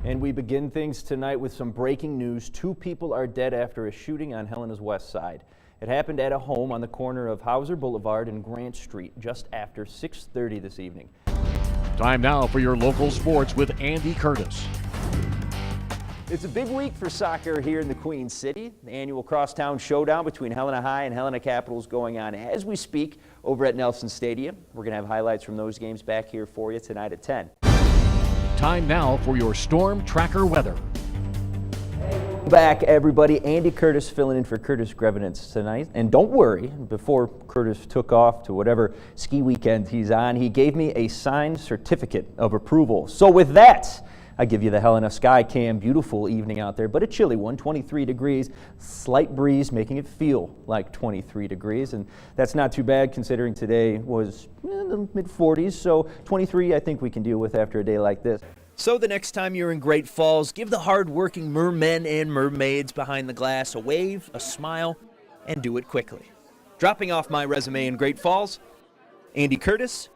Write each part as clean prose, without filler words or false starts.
And we begin things tonight with some breaking news. 2 people are dead after a shooting on Helena's west side. It happened at a home on the corner of Hauser Boulevard and Grant Street just after 6:30 this evening. Time now for your local sports with Andy Curtis. It's a big week for soccer here in the Queen City. The annual crosstown showdown between Helena High and Helena Capital is going on as we speak over at Nelson Stadium. We're going to have highlights from those games back here for you tonight at 10. Time now for your Storm Tracker weather. Back, everybody. Andy Curtis filling in for Curtis Grevenitz tonight. And don't worry, before Curtis took off to whatever ski weekend he's on, he gave me a signed certificate of approval. So with that, I give you the Helena Sky Cam. Beautiful evening out there, but a chilly one, 23 degrees, slight breeze making it feel like 23 degrees. And that's not too bad considering today was in the mid-40s. So 23 I think we can deal with after a day like this. So the next time you're in Great Falls, give the hard-working mermen and mermaids behind the glass a wave, a smile, and do it quickly. Dropping off my resume in Great Falls, Andy Curtis,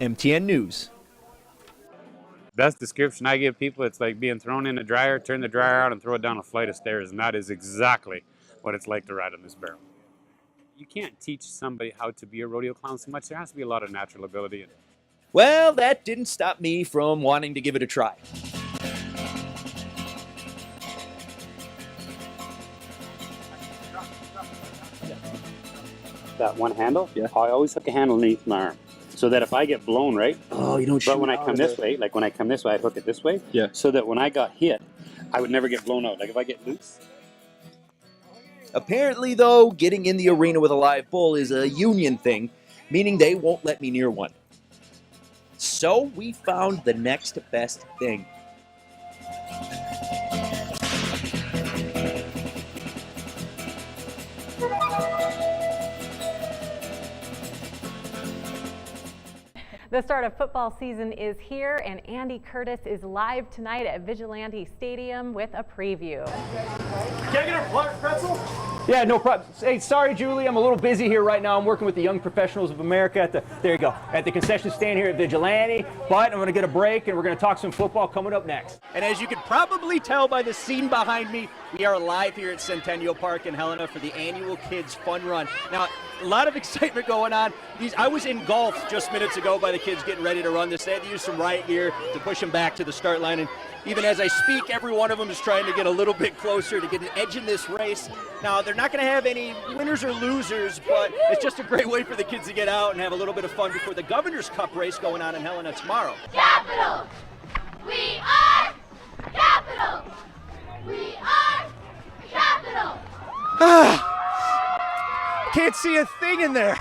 MTN News. Best description I give people, it's like being thrown in a dryer, turn the dryer out and throw it down a flight of stairs, and that is exactly what it's like to ride on this barrel. You can't teach somebody how to be a rodeo clown so much. There has to be a lot of natural ability. Well, that didn't stop me from wanting to give it a try. That one handle, I always hook a handle underneath my arm so that if I get blown, right? Oh, you don't. But when I come this way, like when I come this way, I'd hook it this way, so that when I got hit, I would never get blown out. Like if I get loose. Apparently, though, getting in the arena with a live bull is a union thing, meaning they won't let me near one. So we found the next best thing. The start of football season is here, and Andy Curtis is live tonight at Vigilante Stadium with a preview. Can I get a pretzel? Yeah, no problem. Hey, sorry, Julie, I'm a little busy here right now. I'm working with the Young Professionals of America at the concession stand here at Vigilante, but I'm going to get a break, and we're going to talk some football coming up next. And as you can probably tell by the scene behind me, we are live here at Centennial Park in Helena for the annual Kids Fun Run. Now, a lot of excitement going on. I was engulfed just minutes ago by the kids getting ready to run this. They had to use some riot gear to push them back to the start line, and even as I speak, every one of them is trying to get a little bit closer to get an edge in this race. Now, they're not going to have any winners or losers, but it's just a great way for the kids to get out and have a little bit of fun before the Governor's Cup race going on in Helena tomorrow. Capital! We are Capital! We are Capital! Can't see a thing in there.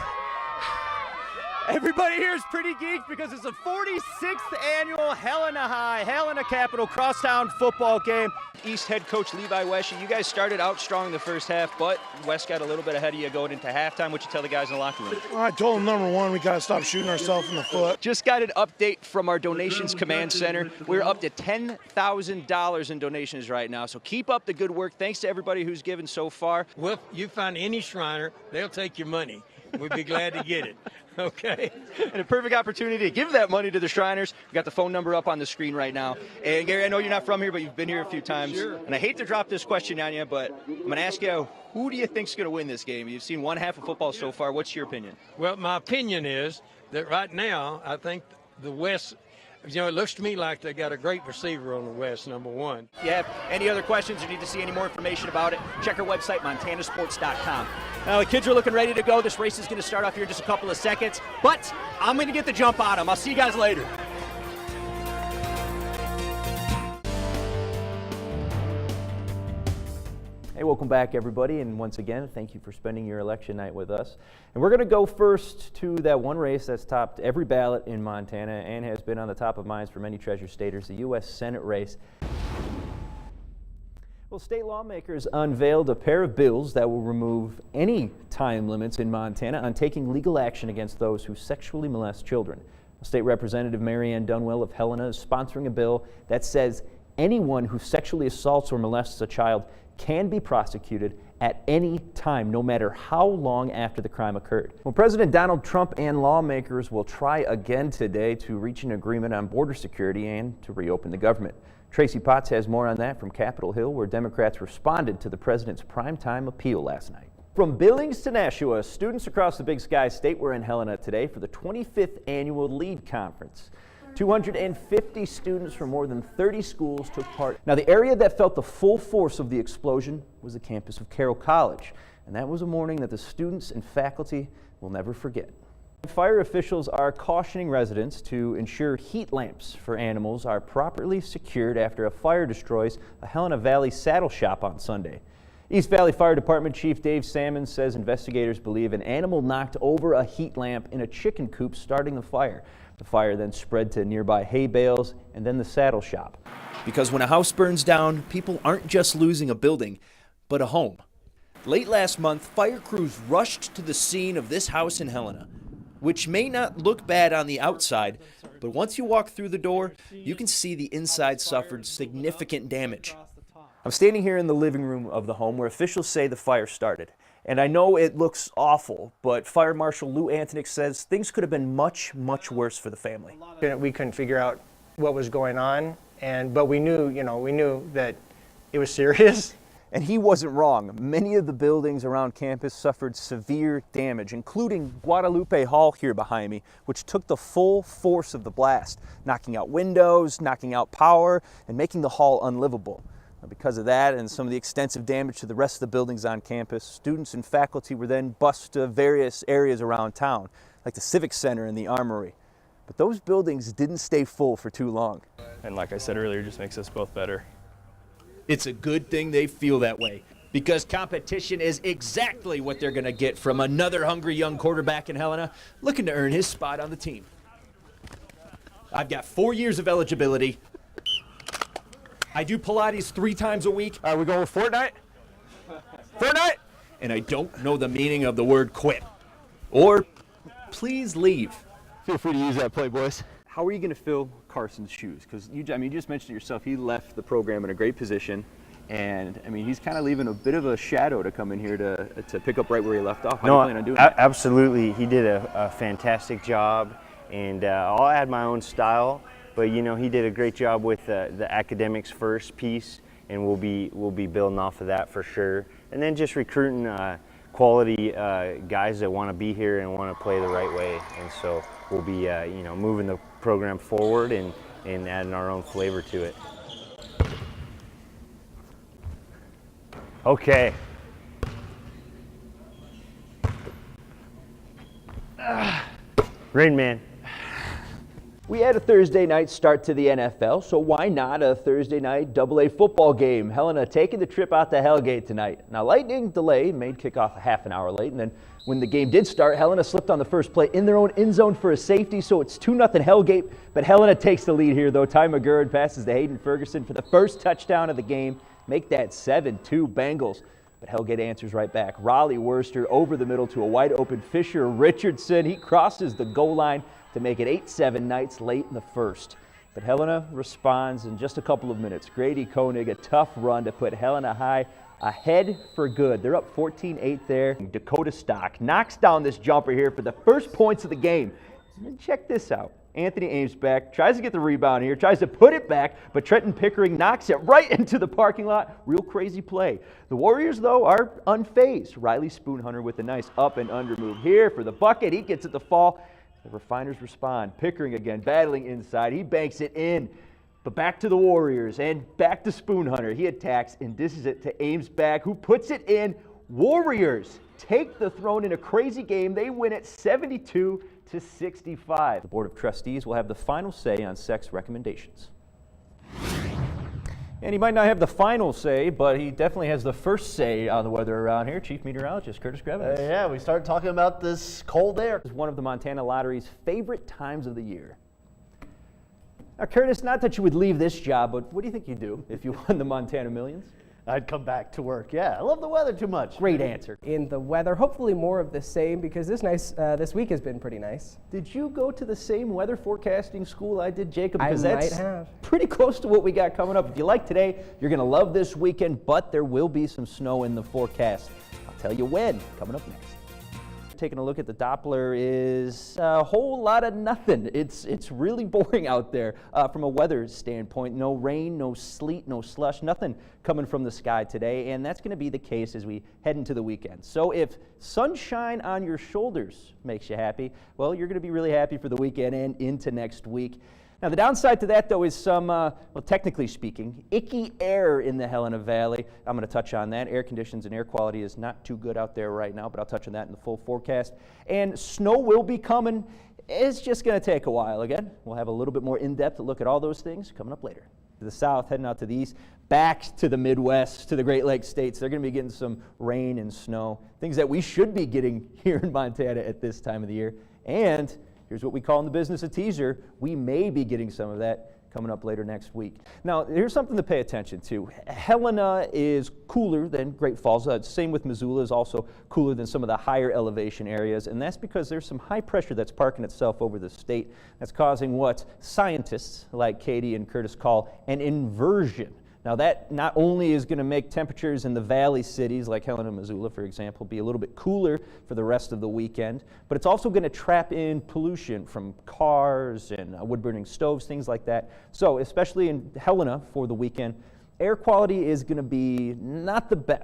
Everybody here is pretty geeked because it's the 46th annual Helena High, Helena Capital Crosstown football game. East head coach Levi Weshy, you guys started out strong in the first half, but West got a little bit ahead of you going into halftime. What you tell the guys in the locker room? I told them, number one, we got to stop shooting ourselves in the foot. Just got an update from our donations command center. We're up to $10,000 in donations right now, so keep up the good work. Thanks to everybody who's given so far. Well, if you find any Shriner, they'll take your money. We'd be glad to get it. Okay. And a perfect opportunity to give that money to the Shriners. We got the phone number up on the screen right now. And Gary, I know you're not from here, but you've been here a few times. Sure. And I hate to drop this question on you, but I'm going to ask you, who do you think's going to win this game? You've seen one half of football so far. What's your opinion? Well, my opinion is that right now, I think the West, it looks to me like they got a great receiver on the West, number one. If you have any other questions or need to see any more information about it, check our website, montanasports.com. Now, the kids are looking ready to go. This race is going to start off here in just a couple of seconds, but I'm going to get the jump on them. I'll see you guys later. Hey, welcome back, everybody, and once again, thank you for spending your election night with us. And we're going to go first to that one race that's topped every ballot in Montana and has been on the top of minds for many Treasure Staters, the U.S. Senate race. Well, state lawmakers unveiled a pair of bills that will remove any time limits in Montana on taking legal action against those who sexually molest children. State Representative Marianne Dunwell of Helena is sponsoring a bill that says anyone who sexually assaults or molests a child can be prosecuted at any time, no matter how long after the crime occurred. Well, President Donald Trump and lawmakers will try again today to reach an agreement on border security and to reopen the government. Tracy Potts has more on that from Capitol Hill, where Democrats responded to the president's primetime appeal last night. From Billings to Nashua, students across the Big Sky State were in Helena today for the 25th annual LEAD Conference. 250 students from more than 30 schools took part. Now, the area that felt the full force of the explosion was the campus of Carroll College, and that was a morning that the students and faculty will never forget. Fire officials are cautioning residents to ensure heat lamps for animals are properly secured after a fire destroys a Helena Valley saddle shop on Sunday. East Valley Fire Department Chief Dave Salmon says investigators believe an animal knocked over a heat lamp in a chicken coop, starting the fire. The fire then spread to nearby hay bales and then the saddle shop. Because when a house burns down, people aren't just losing a building, but a home. Late last month, fire crews rushed to the scene of this house in Helena, which may not look bad on the outside, but once you walk through the door, you can see the inside suffered significant damage. I'm standing here in the living room of the home where officials say the fire started. And I know it looks awful, but Fire Marshal Lou Antonik says things could have been much, much worse for the family. We couldn't figure out what was going on, but we knew that it was serious. And he wasn't wrong. Many of the buildings around campus suffered severe damage, including Guadalupe Hall here behind me, which took the full force of the blast, knocking out windows, knocking out power, and making the hall unlivable. Because of that and some of the extensive damage to the rest of the buildings on campus, students and faculty were then bused to various areas around town, like the Civic Center and the Armory. But those buildings didn't stay full for too long. And like I said earlier, it just makes us both better. It's a good thing they feel that way, because competition is exactly what they're going to get from another hungry young quarterback in Helena looking to earn his spot on the team. I've got 4 years of eligibility. I do Pilates 3 times a week. Are we going with Fortnite? Fortnite? And I don't know the meaning of the word quit. Or please leave. Feel free to use that play, boys. How are you going to fill Carson's shoes? Because you just mentioned it yourself, he left the program in a great position. And he's kind of leaving a bit of a shadow to come in here to pick up right where he left off. How do you plan on doing that? Absolutely. He did a fantastic job, and I'll add my own style. But he did a great job with the academics first piece, and we'll be building off of that for sure. And then just recruiting quality guys that want to be here and want to play the right way. And so we'll be moving the program forward and adding our own flavor to it. Okay. Rain Man. We had a Thursday night start to the NFL, so why not a Thursday night AA football game? Helena taking the trip out to Hellgate tonight. Now, lightning delay made kickoff a half an hour late, and then when the game did start, Helena slipped on the first play in their own end zone for a safety, so it's 2-0 Hellgate, but Helena takes the lead here, though. Ty McGurran passes to Hayden Ferguson for the first touchdown of the game, make that 7-2 Bengals. But Hellgate answers right back. Raleigh Worcester over the middle to a wide open Fisher Richardson. He crosses the goal line to make it 8-7 Knights late in the first. But Helena responds in just a couple of minutes. Grady Koenig, a tough run to put Helena High ahead for good. They're up 14-8 there. Dakota Stock knocks down this jumper here for the first points of the game. And then check this out. Anthony Amesback tries to get the rebound here, tries to put it back, but Trenton Pickering knocks it right into the parking lot. Real crazy play. The Warriors, though, are unfazed. Riley Spoonhunter with a nice up and under move here for the bucket. He gets it to fall. The Refiners respond. Pickering again, battling inside. He banks it in. But back to the Warriors and back to Spoonhunter. He attacks and dishes it to Amesback, who puts it in. Warriors take the throne in a crazy game. They win it 72-65. The Board of Trustees will have the final say on sex recommendations. And he might not have the final say, but he definitely has the first say on the weather around here. Chief Meteorologist Curtis Grevens. Yeah, we started talking about this cold air. It's one of the Montana Lottery's favorite times of the year. Now, Curtis, not that you would leave this job, but what do you think you'd do if you won the Montana Millions? I'd come back to work. Yeah, I love the weather too much. Great answer. In the weather, hopefully more of the same because this week has been pretty nice. Did you go to the same weather forecasting school I did, Jacob? I Because might that's have. pretty close to what we got coming up. If you like today, you're going to love this weekend, but there will be some snow in the forecast. I'll tell you when, coming up next. Taking a look at the Doppler is a whole lot of nothing. It's really boring out there from a weather standpoint. No rain, no sleet, no slush, nothing coming from the sky today, and that's going to be the case as we head into the weekend. So if sunshine on your shoulders makes you happy, well, you're going to be really happy for the weekend and into next week. Now, the downside to that, though, is some, well, technically speaking, icky air in the Helena Valley. I'm going to touch on that. Air conditions and air quality is not too good out there right now, but I'll touch on that in the full forecast. And snow will be coming. It's just going to take a while. Again, we'll have a little bit more in-depth look at all those things coming up later. To the south, heading out to the east, back to the Midwest, to the Great Lakes states. They're going to be getting some rain and snow, things that we should be getting here in Montana at this time of the year. And here's what we call in the business a teaser. We may be getting some of that coming up later next week. Now, here's something to pay attention to. Helena is cooler than Great Falls. Same with Missoula, is also cooler than some of the higher elevation areas, and that's because there's some high pressure that's parking itself over the state that's causing what scientists like Katie and Curtis call an inversion. Now, that not only is going to make temperatures in the valley cities like Helena, Missoula, for example, be a little bit cooler for the rest of the weekend, but it's also going to trap in pollution from cars and wood-burning stoves, things like that. So, especially in Helena for the weekend, air quality is going to be not the best.